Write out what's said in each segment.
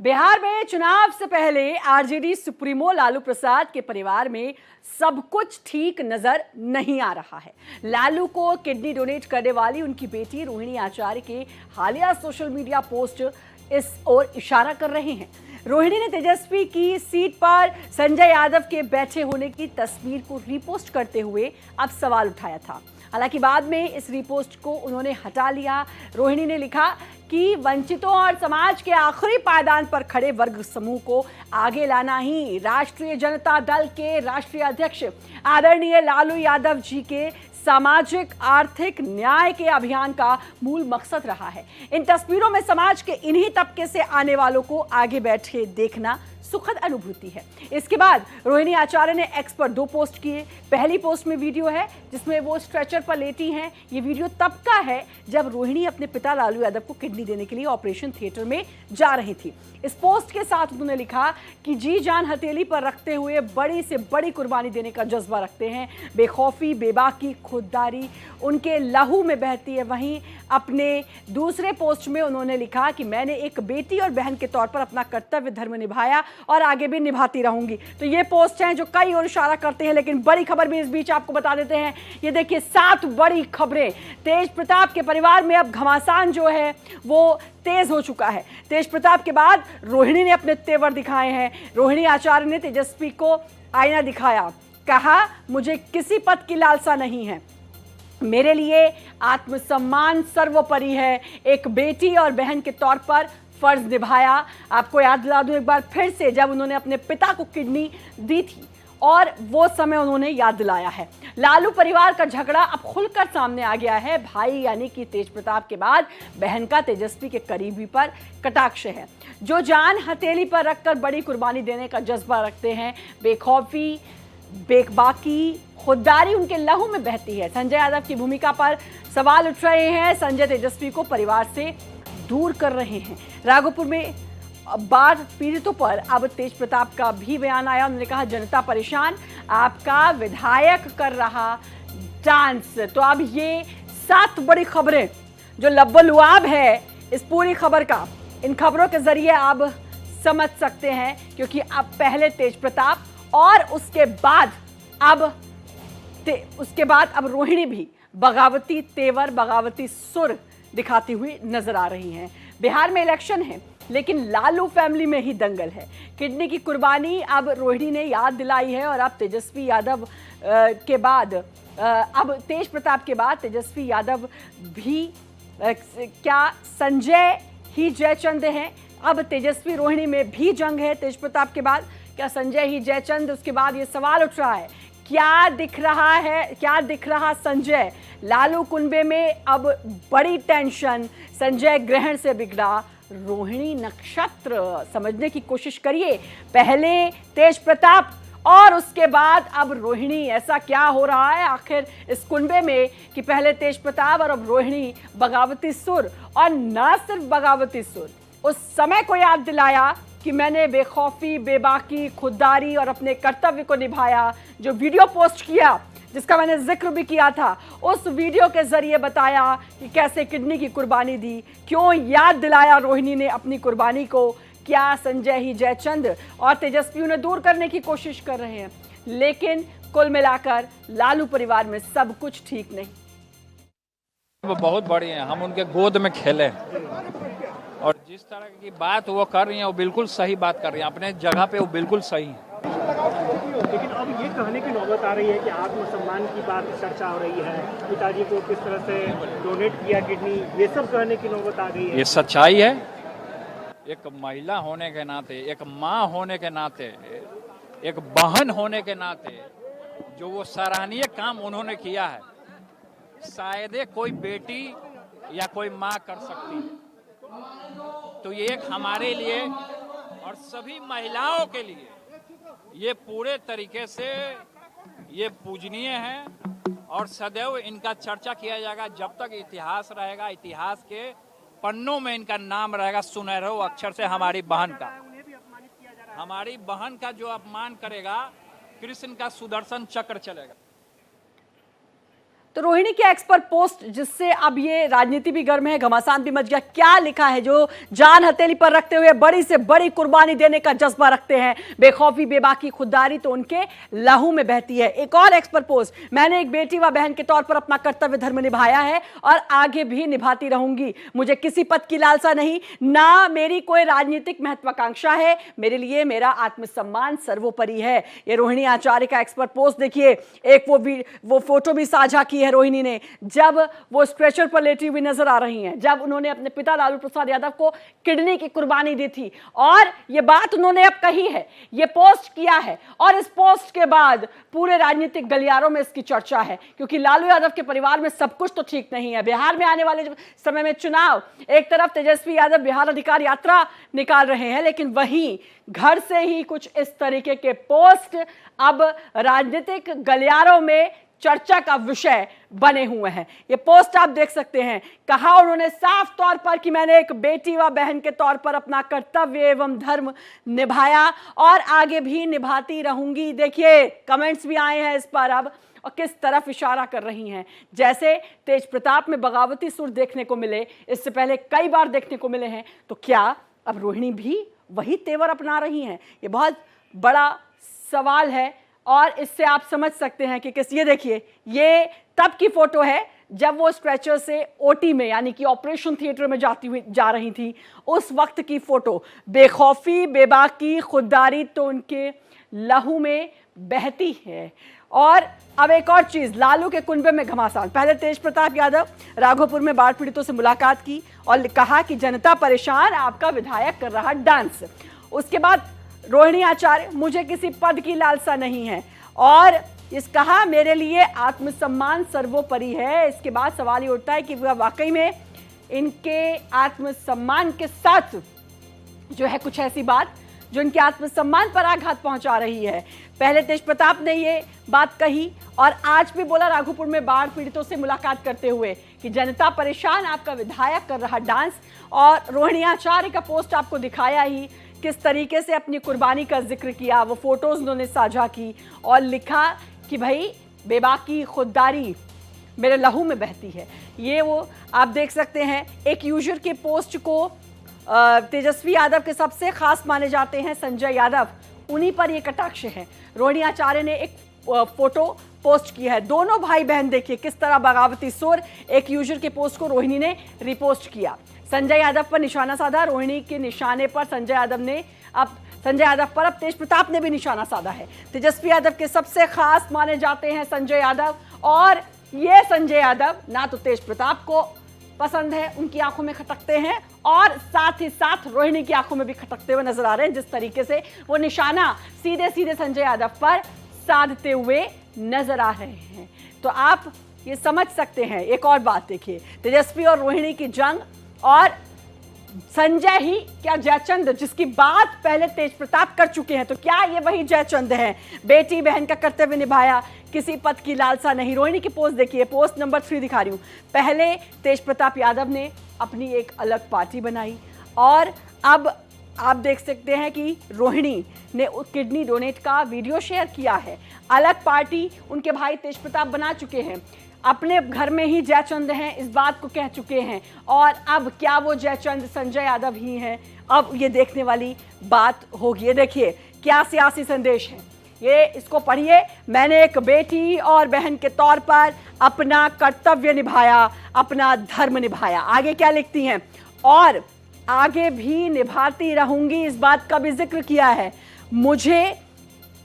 बिहार में चुनाव से पहले आरजेडी सुप्रीमो लालू प्रसाद के परिवार में सब कुछ ठीक नजर नहीं आ रहा है। लालू को किडनी डोनेट करने वाली उनकी बेटी रोहिणी आचार्य के हालिया सोशल मीडिया पोस्ट इस ओर इशारा कर रहे हैं। रोहिणी ने तेजस्वी की सीट पर संजय यादव के बैठे होने की तस्वीर को रीपोस्ट करते हुए अब सवाल उठाया था। हालांकि बाद में इस रीपोस्ट को उन्होंने हटा लिया। रोहिणी ने लिखा कि वंचितों और समाज के आखिरी पायदान पर खड़े वर्ग समूह को आगे लाना ही राष्ट्रीय जनता दल के राष्ट्रीय अध्यक्ष आदरणीय लालू यादव जी के सामाजिक आर्थिक न्याय के अभियान का मूल मकसद रहा है। इन तस्वीरों में समाज के इन्हीं तबके से आने वालों को आगे बैठे देखना सुखद अनुभूति है। इसके बाद रोहिणी आचार्य ने एक्स पर 2 पोस्ट किए। पहली पोस्ट में वीडियो है जिसमें वो स्ट्रेचर पर लेटी हैं। ये वीडियो तब का है जब रोहिणी अपने पिता लालू यादव को किडनी देने के लिए ऑपरेशन थिएटर में जा रही थी। इस पोस्ट के साथ उन्होंने लिखा कि जी जान हथेली पर रखते हुए बड़ी से बड़ी कुर्बानी देने का जज्बा रखते हैं। बेखौफी, बेबाकी, खुददारी उनके लहू में बहती है। वहीं अपने दूसरे पोस्ट में उन्होंने लिखा कि मैंने एक बेटी और बहन के तौर पर अपना कर्तव्य धर्म निभाया और आगे भी निभाती रहूंगी। तो ये पोस्ट हैं जो कई और इशारा करते हैं, लेकिन बड़ी खबर भी इस बीच आपको बता देते हैं। ये देखिए 7 बड़ी खबरें। तेज प्रताप के परिवार में अब घमासान जो है वो तेज हो चुका है। तेज प्रताप के बाद रोहिणी ने अपने तेवर दिखाए हैं। रोहिणी आचार्य ने तेजस्वी को आईना दिखाया, कहा मुझे किसी पद की लालसा नहीं है, मेरे लिए आत्मसम्मान सर्वोपरि है। एक बेटी और बहन के तौर पर फर्ज निभाया। आपको याद दिला दूं एक बार फिर से, जब उन्होंने अपने पिता को किडनी दी थी और वो समय उन्होंने याद दिलाया है। लालू परिवार का झगड़ा अब खुलकर सामने आ गया है। भाई यानी कि तेज प्रताप के बाद बहन का तेजस्वी के करीबी पर कटाक्ष है। जो जान हथेली पर रखकर बड़ी कुर्बानी देने का जज्बा रखते हैं, बेखौफी, बेबाकी, खुददारी उनके लहू में बहती है। संजय यादव की भूमिका पर सवाल उठ रहे हैं। संजय तेजस्वी को परिवार से दूर कर रहे हैं। राघोपुर में बाढ़ पीड़ितों पर अब तेज प्रताप का भी बयान आया। उन्होंने कहा जनता परेशान, आपका विधायक कर रहा डांस। तो अब ये 7 बड़ी खबरें जो लब्बो-लुआब है इस पूरी खबर का, इन खबरों के जरिए आप समझ सकते हैं, क्योंकि अब पहले तेज प्रताप और उसके बाद अब रोहिणी भी बगावती तेवर, बगावती सुर दिखाती हुई नजर आ रही हैं। बिहार में इलेक्शन है, लेकिन लालू फैमिली में ही दंगल है। किडनी की कुर्बानी अब रोहिणी ने याद दिलाई है और अब तेजस्वी यादव के बाद, अब तेज प्रताप के बाद तेजस्वी यादव भी क्या संजय ही जयचंद हैं? अब तेजस्वी रोहिणी में भी जंग है। तेज प्रताप के बाद क्या संजय ही जयचंद? उसके बाद ये सवाल उठ रहा है, क्या दिख रहा है, क्या दिख रहा संजय? लालू कुनबे में अब बड़ी टेंशन। संजय ग्रहण से बिगड़ा रोहिणी नक्षत्र। समझने की कोशिश करिए, पहले तेज प्रताप और उसके बाद अब रोहिणी। ऐसा क्या हो रहा है आखिर इस कुनबे में कि पहले तेज प्रताप और अब रोहिणी? बगावती सुर, और न सिर्फ बगावती सुर, उस समय को याद दिलाया कि मैंने बेखौफी, बेबाकी, खुददारी और अपने कर्तव्य को निभाया। जो वीडियो पोस्ट किया जिसका मैंने जिक्र भी किया था, उस वीडियो के जरिए बताया कि कैसे किडनी की कुर्बानी दी, क्यों याद दिलाया रोहिणी ने अपनी कुर्बानी को। क्या संजय ही जयचंद और तेजस्वी उन्हें दूर करने की कोशिश कर रहे हैं? लेकिन कुल मिलाकर लालू परिवार में सब कुछ ठीक नहीं। वो बहुत बड़ी हैं, हम उनके गोद में खेले और जिस तरह की बात वो कर रही हैं वो बिल्कुल सही बात कर रही हैं, अपने जगह पे वो बिल्कुल सही हैं। लेकिन अब ये कहने की नौबत आ रही है कि आत्मसम्मान की बात चर्चा हो रही है, पिताजी को किस तरह से डोनेट किया किडनी, ये सब कहने की नौबत आ गई है। ये सच्चाई है। एक महिला होने के नाते, एक माँ होने के नाते, एक बहन होने के नाते जो वो सराहनीय काम उन्होंने किया है, शायद कोई बेटी या कोई माँ कर सकती है। तो ये एक हमारे लिए और सभी महिलाओं के लिए ये पूरे तरीके से ये पूजनीय है और सदैव इनका चर्चा किया जाएगा। जब तक इतिहास रहेगा, इतिहास के पन्नों में इनका नाम रहेगा सुनहरे अक्षर से। हमारी बहन का जो अपमान करेगा, कृष्ण का सुदर्शन चक्र चलेगा। तो रोहिणी की एक्सपर्ट पोस्ट, जिससे अब ये राजनीति भी गर्म है, घमासान भी मच गया। क्या लिखा है? जो जान हथेली पर रखते हुए बड़ी से बड़ी कुर्बानी देने का जज्बा रखते हैं, बेखौफी बेबाकी खुददारी तो उनके लहू में बहती है। एक और एक्सपर्ट पोस्ट, मैंने एक बेटी व बहन के तौर पर अपना कर्तव्य धर्म निभाया है और आगे भी निभाती रहूंगी। मुझे किसी पद की लालसा नहीं, ना मेरी कोई राजनीतिक महत्वाकांक्षा है। मेरे लिए मेरा आत्मसम्मान सर्वोपरि है। ये रोहिणी आचार्य का एक्सपर्ट पोस्ट देखिए। एक वो फोटो भी साझा की है रोहिणी ने, जब वो स्ट्रेचर पर लेटी हुई नजर आ रही हैं, जब उन्होंने अपने पिता लालू प्रसाद यादव को किडनी की कुर्बानी दी थी। और ये बात उन्होंने अब कही है, ये पोस्ट किया है, और इस पोस्ट के बाद पूरे राजनीतिक गलियारों में इसकी चर्चा है, क्योंकि लालू यादव के परिवार में सब कुछ तो ठीक नहीं है। बिहार में आने वाले समय में चुनाव, एक तरफ तेजस्वी यादव बिहार अधिकार यात्रा निकाल रहे हैं, लेकिन वहीं घर से ही कुछ इस तरीके के पोस्ट अब राजनीतिक गलियारों में चर्चा का विषय बने हुए हैं। ये पोस्ट आप देख सकते हैं। कहा उन्होंने साफ तौर पर कि मैंने एक बेटी व बहन के तौर पर अपना कर्तव्य एवं धर्म निभाया और आगे भी निभाती रहूंगी। देखिए कमेंट्स भी आए हैं इस पर अब, और किस तरफ इशारा कर रही हैं। जैसे तेज प्रताप में बगावती सुर देखने को मिले, इससे पहले कई बार देखने को मिले हैं, तो क्या अब रोहिणी भी वही तेवर अपना रही हैं? ये बहुत बड़ा सवाल है, और इससे आप समझ सकते हैं कि ये देखिए, ये तब की फोटो है जब वो स्ट्रेचर से ओटी में, यानी कि ऑपरेशन थिएटर में जा रही थी, उस वक्त की फोटो। बेखौफी बेबाकी खुददारी तो उनके लहू में बहती है। और अब एक और चीज, लालू के कुनबे में घमासान। पहले तेज प्रताप यादव राघोपुर में बाढ़ पीड़ितों से मुलाकात की और कहा कि जनता परेशान, आपका विधायक कर रहा डांस। उसके बाद रोहिणी आचार्य, मुझे किसी पद की लालसा नहीं है, और इस कहा मेरे लिए आत्मसम्मान सर्वोपरि है। इसके बाद सवाल ये उठता है कि वह वाकई में इनके आत्मसम्मान के साथ जो है कुछ ऐसी बात जो इनके आत्मसम्मान पर आघात पहुंचा रही है। पहले तेज प्रताप ने ये बात कही और आज भी बोला राघोपुर में बाढ़ पीड़ितों से मुलाकात करते हुए कि जनता परेशान, आपका विधायक कर रहा डांस। और रोहिणी आचार्य का पोस्ट आपको दिखाया ही, किस तरीके से अपनी कुर्बानी का जिक्र किया, वो फोटोज उन्होंने साझा की और लिखा कि भाई बेबाकी खुददारी मेरे लहू में बहती है। ये वो आप देख सकते हैं। एक यूजर के पोस्ट को तेजस्वी यादव के सबसे खास माने जाते हैं संजय यादव, उन्हीं पर ये कटाक्ष है। रोहिणी आचार्य ने एक फोटो पोस्ट की है। दोनों भाई बहन देखिए किस तरह बगावती सुर। एक यूजर के पोस्ट को रोहिणी ने रिपोस्ट किया, संजय यादव पर निशाना साधा। रोहिणी के निशाने पर संजय यादव पर अब तेज प्रताप ने भी निशाना साधा है। तेजस्वी यादव के सबसे खास माने जाते हैं संजय यादव, और ये संजय यादव ना तो तेज प्रताप को पसंद है, उनकी आंखों में खटकते हैं, और साथ ही साथ रोहिणी की आंखों में भी खटकते हुए नजर आ रहे हैं, जिस तरीके से वो निशाना सीधे सीधे संजय यादव पर साधते हुए नजर आ रहे हैं। तो आप ये समझ सकते हैं। एक और बात देखिए, तेजस्वी और रोहिणी की जंग, और संजय ही क्या जयचंद, जिसकी बात पहले तेज प्रताप कर चुके हैं, तो क्या ये वही जयचंद है? बेटी बहन का कर्तव्य निभाया, किसी पद की लालसा नहीं। रोहिणी की पोस्ट देखिए, पोस्ट नंबर 3 दिखा रही हूं। पहले तेज प्रताप यादव ने अपनी एक अलग पार्टी बनाई, और अब आप देख सकते हैं कि रोहिणी ने किडनी डोनेट का वीडियो शेयर किया है। अलग पार्टी उनके भाई तेज प्रताप बना चुके हैं, अपने घर में ही जयचंद हैं, इस बात को कह चुके हैं। और अब क्या वो जयचंद संजय यादव ही हैं? अब ये देखने वाली बात होगी। ये देखिए क्या सियासी संदेश है, ये इसको पढ़िए। मैंने एक बेटी और बहन के तौर पर अपना कर्तव्य निभाया, अपना धर्म निभाया। आगे क्या लिखती हैं? और आगे भी निभाती रहूंगी, इस बात का भी जिक्र किया है। मुझे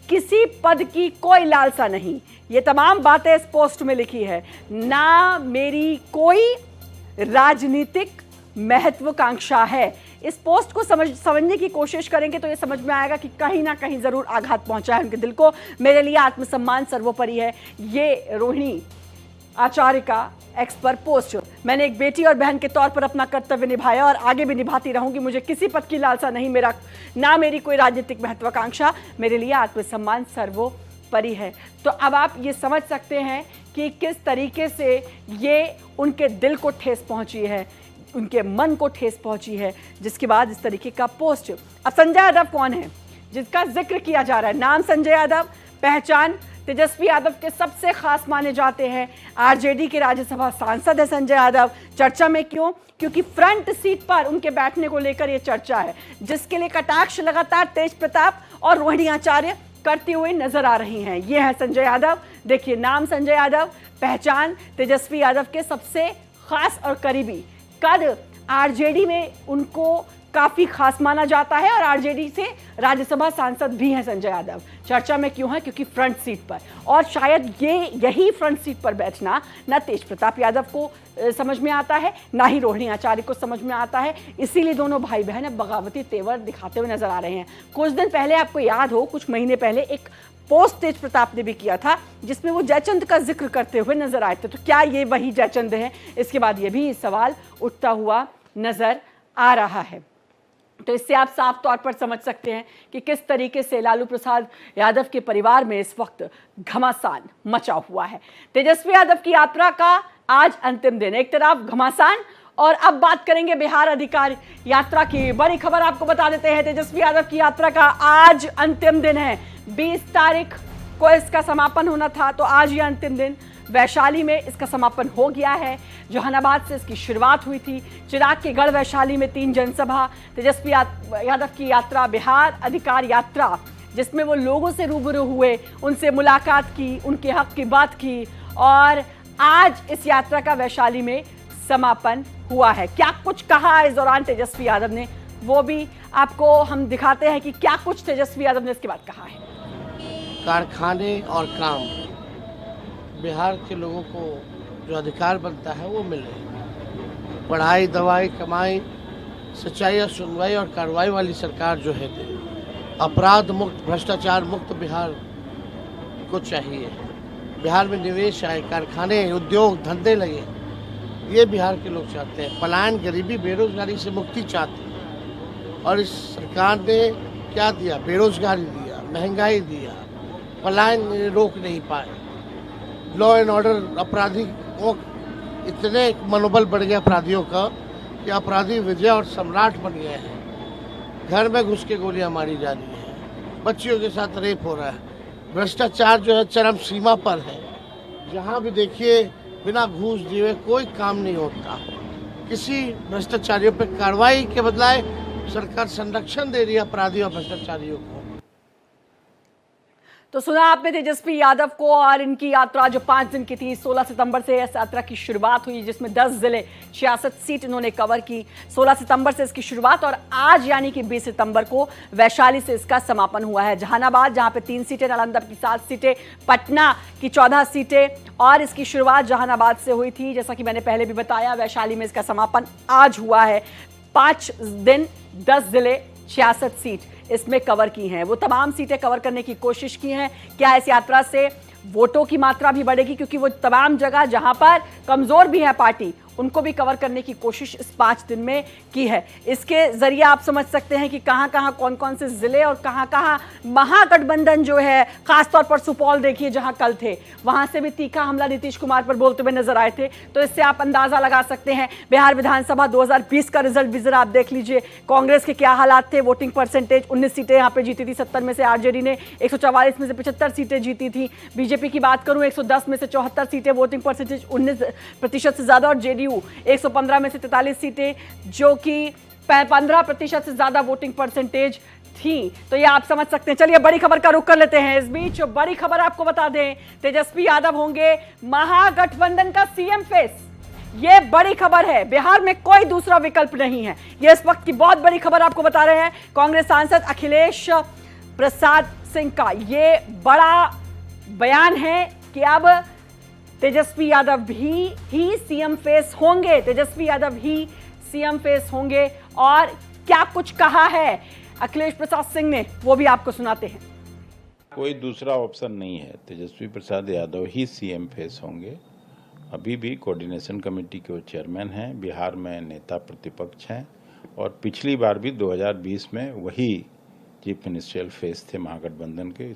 किसी पद की कोई लालसा नहीं। ये तमाम बातें इस पोस्ट में लिखी है। ना मेरी कोई राजनीतिक महत्वाकांक्षा है। इस पोस्ट को समझने की कोशिश करेंगे तो ये समझ में आएगा कि कहीं ना कहीं जरूर आघात पहुंचा है उनके दिल को। मेरे लिए आत्मसम्मान सर्वोपरि है, ये रोहिणी आचार्य का एक्सपर्ट पोस्ट। मैंने एक बेटी और बहन के तौर पर अपना कर्तव्य निभाया और आगे भी निभाती रहूंगी। मुझे किसी पद की लालसा नहीं, ना मेरी कोई राजनीतिक महत्वाकांक्षा। मेरे लिए आत्मसम्मान सर्वोपरि है। तो अब आप ये समझ सकते हैं कि किस तरीके से ये उनके दिल को ठेस पहुंची है, उनके मन को ठेस पहुंची है, जिसके बाद इस तरीके का पोस्ट। अब संजय यादव कौन है जिसका जिक्र किया जा रहा है? नाम संजय यादव, पहचान तेजस्वी यादव के सबसे खास माने जाते हैं। आरजेडी के राज्यसभा सांसद है संजय यादव। चर्चा में क्यों? क्योंकि फ्रंट सीट पर उनके बैठने को लेकर यह चर्चा है, जिसके लिए कटाक्ष लगातार तेज प्रताप और रोहिणी आचार्य करते हुए नजर आ रही हैं। ये है संजय यादव। देखिए नाम संजय यादव, पहचान तेजस्वी यादव के सबसे खास और करीबी। कद आरजेडी में उनको काफी खास माना जाता है और आरजेडी से राज्यसभा सांसद भी हैं संजय यादव। चर्चा में क्यों है? क्योंकि फ्रंट सीट पर, और शायद यही फ्रंट सीट पर बैठना ना तेज प्रताप यादव को समझ में आता है, ना ही रोहिणी आचार्य को समझ में आता है। इसीलिए दोनों भाई बहन अब बगावती तेवर दिखाते हुए नजर आ रहे हैं। कुछ दिन पहले, आपको याद हो, कुछ महीने पहले एक पोस्ट तेज प्रताप ने भी किया था, जिसमें वो जयचंद का जिक्र करते हुए नजर आए थे। तो क्या ये वही जयचंद है? इसके बाद ये भी सवाल उठता हुआ नजर आ रहा है। तो इससे आप साफ तौर पर समझ सकते हैं कि किस तरीके से लालू प्रसाद यादव के परिवार में इस वक्त घमासान मचा हुआ है। तेजस्वी यादव की यात्रा का आज अंतिम दिन, एक तरफ घमासान, और अब बात करेंगे बिहार अधिकार यात्रा की। बड़ी खबर आपको बता देते हैं, तेजस्वी यादव की यात्रा का आज अंतिम दिन है। 20 तारीख को इसका समापन होना था, तो आज ये अंतिम दिन। वैशाली में इसका समापन हो गया है। जहानाबाद से इसकी शुरुआत हुई थी। चिराग के गढ़ वैशाली में 3 जनसभा। तेजस्वी यादव की यात्रा बिहार अधिकार यात्रा, जिसमें वो लोगों से रूबरू हुए, उनसे मुलाकात की, उनके हक की बात की, और आज इस यात्रा का वैशाली में समापन हुआ है। क्या कुछ कहा इस दौरान तेजस्वी यादव ने, वो भी आपको हम दिखाते हैं कि क्या कुछ तेजस्वी यादव ने इसके बाद कहा है। कारखाने और काम, बिहार के लोगों को जो अधिकार बनता है वो मिले। पढ़ाई, दवाई, कमाई, सच्चाई और सुनवाई और कार्रवाई वाली सरकार जो है, अपराध मुक्त, भ्रष्टाचार मुक्त बिहार को चाहिए। बिहार में निवेश आए, कारखाने, उद्योग, धंधे लगे, ये बिहार के लोग चाहते हैं। पलायन, गरीबी, बेरोजगारी से मुक्ति चाहते हैं। और इस सरकार ने क्या दिया? बेरोजगारी दिया, महंगाई दिया, पलायन रोक नहीं पाए। लॉ एंड ऑर्डर, अपराधियों इतने मनोबल बढ़ गया अपराधियों का कि अपराधी विजय और सम्राट बन गए हैं। घर में घुस के गोलियां मारी जा रही हैं, बच्चियों के साथ रेप हो रहा है। भ्रष्टाचार जो है चरम सीमा पर है। जहां भी देखिए बिना घूस दिए कोई काम नहीं होता। किसी भ्रष्टाचारियों पर कार्रवाई के बदलाए सरकार संरक्षण दे रही है अपराधियों और भ्रष्टाचारियों को। तो सुना आपने तेजस्वी यादव को, और इनकी यात्रा जो 5 दिन की थी, 16 सितंबर से इस यात्रा की शुरुआत हुई, जिसमें 10 जिले, 66 सीट इन्होंने कवर की। 16 सितंबर से इसकी शुरुआत, और आज यानी कि 20 सितंबर को वैशाली से इसका समापन हुआ है। जहानाबाद, जहां पे 3 सीटें, नालंदा की 7 सीटें, पटना की 14 सीटें, और इसकी शुरुआत जहानाबाद से हुई थी। जैसा कि मैंने पहले भी बताया, वैशाली में इसका समापन आज हुआ है। 5 दिन, 10 जिले, 66 सीट इसमें कवर की हैं। वो तमाम सीटें कवर करने की कोशिश की हैं। क्या इस यात्रा से वोटों की मात्रा भी बढ़ेगी? क्योंकि वो तमाम जगह जहां पर कमजोर भी है पार्टी, उनको भी कवर करने की कोशिश इस 5 दिन में की है। इसके जरिए आप समझ सकते हैं कि कहां कहां कौन कौन से जिले और कहां कहां महागठबंधन जो है, खासतौर पर सुपौल देखिए जहां कल थे, वहां से भी तीखा हमला नीतीश कुमार पर बोलते हुए नजर आए थे। तो इससे आप अंदाजा लगा सकते हैं। बिहार विधानसभा 2020 का रिजल्ट भी जरा आप देख लीजिए, कांग्रेस के क्या हालात थे। वोटिंग परसेंटेज 19 सीटें यहाँ पे जीती थी, 70 में से आरजेडी ने 144 में से 75 सीटें जीती थी। बीजेपी की बात करूं, 110 में से 74 सीटें, वोटिंग परसेंटेज 19% से ज्यादा, और जेडीयू 115 में से 43 सीटें, जो कि 15% से ज्यादा वोटिंग परसेंटेज थी। तो ये आप समझ सकते हैं। चलिए बड़ी खबर का रुख कर लेते हैं। इस बीच बड़ी खबर आपको बता दें, तेजस्वी यादव होंगे महागठबंधन का सीएम फेस। ये बड़ी खबर है, बिहार में कोई दूसरा विकल्प नहीं है। ये इस वक्त की बहुत बड़ी खबर आपको बता रहे हैं। कांग्रेस सांसद अखिलेश प्रसाद सिंह का ये बड़ा बयान है कि अब तेजस्वी यादव ही सीएम फेस होंगे। तेजस्वी यादव ही सीएम फेस होंगे, और क्या कुछ कहा है अखिलेश प्रसाद सिंह ने, वो भी आपको सुनाते हैं। कोई दूसरा ऑप्शन नहीं है, तेजस्वी प्रसाद यादव ही सीएम फेस होंगे। अभी भी कोऑर्डिनेशन कमेटी के वो चेयरमैन हैं, बिहार में नेता प्रतिपक्ष हैं, और पिछली बार भी 2020 में वही चीफ मिनिस्ट्रियल फेस थे महागठबंधन के।